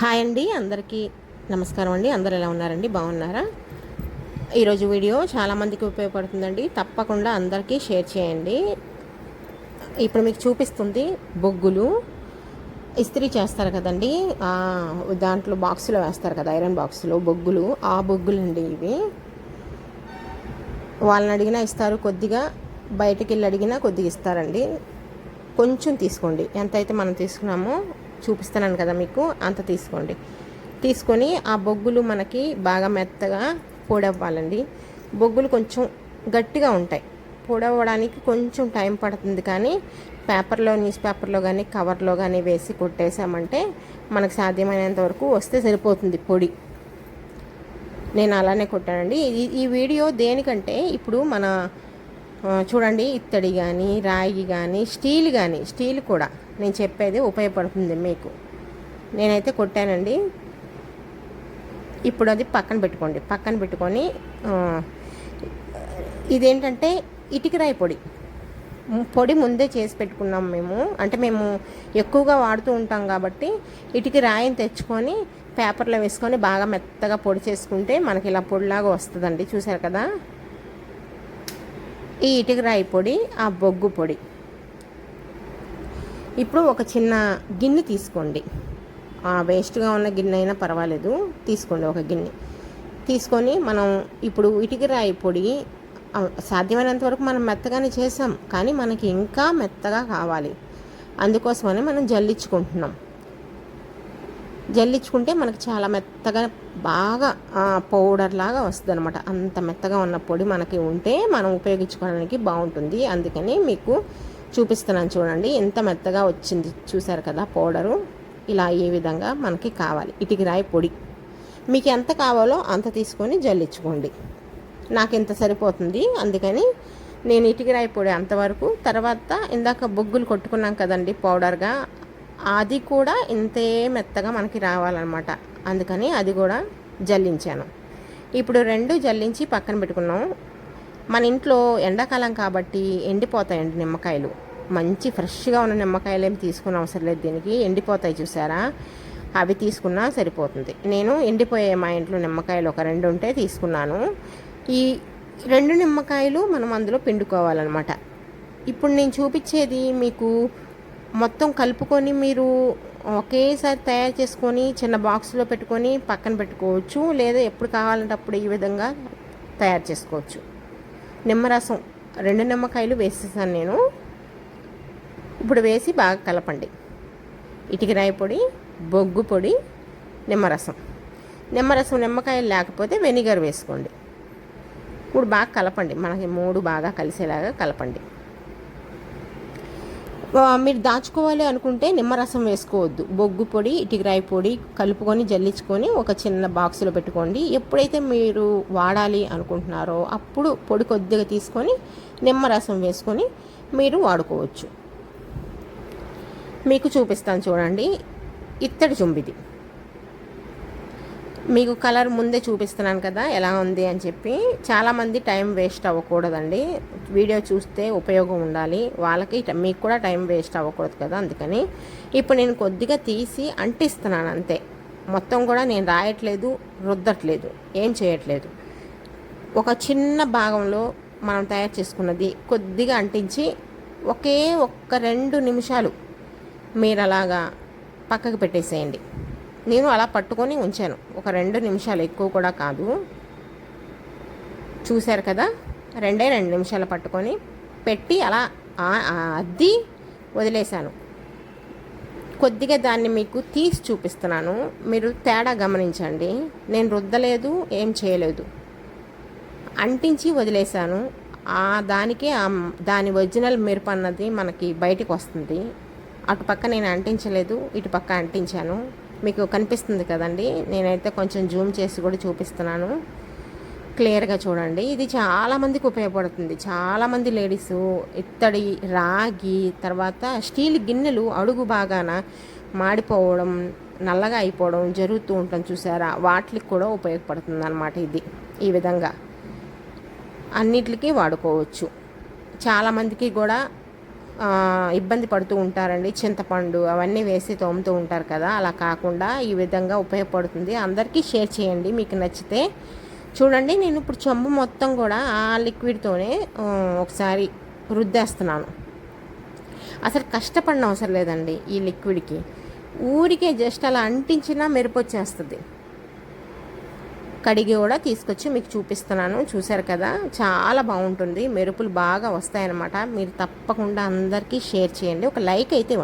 Hi అండి, అందరికీ నమస్కారం అండి. అందరు ఎలా ఉన్నారండి? బాగున్నారా? ఈరోజు వీడియో చాలామందికి ఉపయోగపడుతుందండి. తప్పకుండా అందరికీ షేర్ చేయండి. ఇప్పుడు మీకు చూపిస్తుంది బొగ్గులు ఇస్త్రీ చేస్తారు కదండి, దాంట్లో బాక్సులో వేస్తారు కదా, ఐరన్ బాక్సులో బొగ్గులు. ఆ బొగ్గులు అండి ఇవి. వాళ్ళని అడిగినా ఇస్తారు, కొద్దిగా బయటికి వెళ్ళి అడిగినా కొద్దిగా ఇస్తారండి. కొంచెం తీసుకోండి, ఎంతైతే మనం తీసుకున్నామో చూపిస్తున్నాను కదా మీకు, అంత తీసుకోండి. తీసుకొని ఆ బొగ్గులు మనకి బాగా మెత్తగా పొడవ్వాలండి. బొగ్గులు కొంచెం గట్టిగా ఉంటాయి, పొడవడానికి కొంచెం టైం పడుతుంది. కానీ పేపర్లో, న్యూస్ పేపర్లో కానీ కవర్లో కానీ వేసి కొట్టేసామంటే మనకు సాధ్యమైనంత వరకు వస్తే సరిపోతుంది పొడి. నేను అలానే కొట్టానండి. ఈ వీడియో దేనికంటే, ఇప్పుడు మన చూడండి, ఇత్తడి కానీ రాగి కానీ స్టీల్ కూడా నేను చెప్పేది ఉపయోగపడుతుంది మీకు. నేనైతే కొట్టానండి. ఇప్పుడు అది పక్కన పెట్టుకొని ఇదేంటంటే ఇటుకరాయి పొడి ముందే చేసి పెట్టుకున్నాం మేము. అంటే మేము ఎక్కువగా వాడుతూ ఉంటాం కాబట్టి ఇటుక రాయిని తెచ్చుకొని పేపర్లో వేసుకొని బాగా మెత్తగా పొడి చేసుకుంటే మనకి ఇలా పొడిలాగా వస్తుందండి. చూసారు కదా, ఈ ఇటుక రాయి పొడి, ఆ బొగ్గు పొడి. ఇప్పుడు ఒక చిన్న గిన్నె తీసుకోండి, వేస్ట్గా ఉన్న గిన్నె అయినా పర్వాలేదు, తీసుకోండి. ఒక గిన్నె తీసుకొని మనం ఇప్పుడు ఇటుక రాయి పొడి సాధ్యమైనంత వరకు మనం మెత్తగానే చేసాం, కానీ మనకి ఇంకా మెత్తగా కావాలి. అందుకోసమని మనం జల్లించుకుంటే మనకు చాలా మెత్తగా బాగా పౌడర్ లాగా వస్తుంది అనమాట. అంత మెత్తగా ఉన్న పొడి మనకి ఉంటే మనం ఉపయోగించుకోవడానికి బాగుంటుంది. అందుకని మీకు చూపిస్తున్నాను, చూడండి ఎంత మెత్తగా వచ్చింది. చూసారు కదా పౌడరు, ఇలా ఏ విధంగా మనకి కావాలి. ఇటుక రాయి పొడి మీకు ఎంత కావాలో అంత తీసుకొని జల్లించుకోండి. నాకు ఇంత సరిపోతుంది, అందుకని నేను ఇటుక రాయి పొడి అంతవరకు. తర్వాత ఇందాక బొగ్గులు కొట్టుకున్నాం కదండి పౌడర్గా, అది కూడా ఇంతే మెత్తగా మనకి రావాలన్నమాట. అందుకని అది కూడా జల్లించాను. ఇప్పుడు రెండు జల్లించి పక్కన పెట్టుకున్నాం. మన ఇంట్లో ఎండాకాలం కాబట్టి ఎండిపోతాయండి నిమ్మకాయలు. మంచి ఫ్రెష్గా ఉన్న నిమ్మకాయలు ఏమి తీసుకున్న అవసరం లేదు, దీనికి ఎండిపోతాయి. చూసారా, అవి తీసుకున్నా సరిపోతుంది. నేను ఎండిపోయే మా ఇంట్లో నిమ్మకాయలు ఒక 2 ఉంటే తీసుకున్నాను. ఈ 2 నిమ్మకాయలు మనం అందులో పిండుకోవాలన్నమాట. ఇప్పుడు నేను చూపించేది మీకు మొత్తం కలుపుకొని మీరు ఒకేసారి తయారు చేసుకొని చిన్న బాక్స్లో పెట్టుకొని పక్కన పెట్టుకోవచ్చు, లేదా ఎప్పుడు కావాలంటే అప్పుడు ఈ విధంగా తయారు చేసుకోవచ్చు. నిమ్మరసం 2 నిమ్మకాయలు వేసేసాను నేను. ఇప్పుడు వేసి బాగా కలపండి. ఇటుక రాయి పొడి, బొగ్గు పొడి, నిమ్మరసం. నిమ్మకాయలు లేకపోతే వెనిగర్ వేసుకోండి. ఇప్పుడు బాగా కలపండి, మనకి 3 బాగా కలిసేలాగా కలపండి. మీరు దాచుకోవాలి అనుకుంటే నిమ్మరసం వేసుకోవద్దు. బొగ్గు పొడి, ఇటుకరాయి పొడి కలుపుకొని జల్లించుకొని ఒక చిన్న బాక్సులో పెట్టుకోండి. ఎప్పుడైతే మీరు వాడాలి అనుకుంటున్నారో అప్పుడు పొడి కొద్దిగా తీసుకొని నిమ్మరసం వేసుకొని మీరు వాడుకోవచ్చు. మీకు చూపిస్తాను చూడండి. ఇత్తడి చెంబుది మీకు కలర్ ముందే చూపిస్తున్నాను కదా ఎలా ఉంది అని చెప్పి. చాలామంది టైం వేస్ట్ అవ్వకూడదండి, వీడియో చూస్తే ఉపయోగం ఉండాలి వాళ్ళకి, మీకు కూడా టైం వేస్ట్ అవ్వకూడదు కదా. అందుకని ఇప్పుడు నేను కొద్దిగా తీసి అంటిస్తున్నాను అంతే. మొత్తం కూడా నేను రాయట్లేదు, రుద్దట్లేదు, ఏం చేయట్లేదు. ఒక చిన్న భాగంలో మనం తయారు చేసుకున్నది కొద్దిగా అంటించి ఒక్క 2 నిమిషాలు మీరు అలాగా పక్కకు పెట్టేసేయండి. నేను అలా పట్టుకొని ఉంచాను ఒక 2 నిమిషాలు, ఎక్కువ కూడా కాదు. చూశారు కదా, 2 నిమిషాలు పట్టుకొని పెట్టి అలా అద్ది వదిలేశాను. కొద్దిగా దాన్ని మీకు తీసి చూపిస్తున్నాను, మీరు తేడా గమనించండి. నేను రుద్దలేదు, ఏం చేయలేదు, అంటించి వదిలేశాను. దాని ఒరిజినల్ మెరుపు అన్నది మనకి బయటికి వస్తుంది. అటుపక్క నేను అంటించలేదు, ఇటుపక్క అంటించాను. మీకు కనిపిస్తుంది కదండి, నేనైతే కొంచెం జూమ్ చేసి కూడా చూపిస్తున్నాను, క్లియర్గా చూడండి. ఇది చాలామందికి ఉపయోగపడుతుంది. చాలామంది లేడీసు ఇత్తడి, రాగి, తర్వాత స్టీల్ గిన్నెలు అడుగు బాగాన మాడిపోవడం, నల్లగా అయిపోవడం జరుగుతూ ఉంటుంది చూసారా, వాటికి కూడా ఉపయోగపడుతుంది అన్నమాట. ఇది ఈ విధంగా అన్నిటికీ వాడుకోవచ్చు. చాలామందికి కూడా ఇబ్బంది పడుతూ ఉంటారండి. చింతపండు అవన్నీ వేసి తోముతూ ఉంటారు కదా, అలా కాకుండా ఈ విధంగా ఉపయోగపడుతుంది. అందరికీ షేర్ చేయండి మీకు నచ్చితే. చూడండి, నేను ఇప్పుడు చెంబు మొత్తం కూడా ఆ లిక్విడ్తోనే ఒకసారి రుద్దేస్తున్నాను. అసలు కష్టపడిన అవసరం లేదండి ఈ లిక్విడ్కి. ఊరికే జస్ట్ అలా అంటించినా మెరుపు వచ్చేస్తుంది. కడిగి కూడా తీసుకొచ్చి మీకు చూపిస్తున్నాను. చూసారు కదా, చాలా బాగుంటుంది, మెరుపులు బాగా వస్తాయన్నమాట. మీరు తప్పకుండా అందరికీ షేర్ చేయండి, ఒక లైక్ అయితే ఇవ్వండి.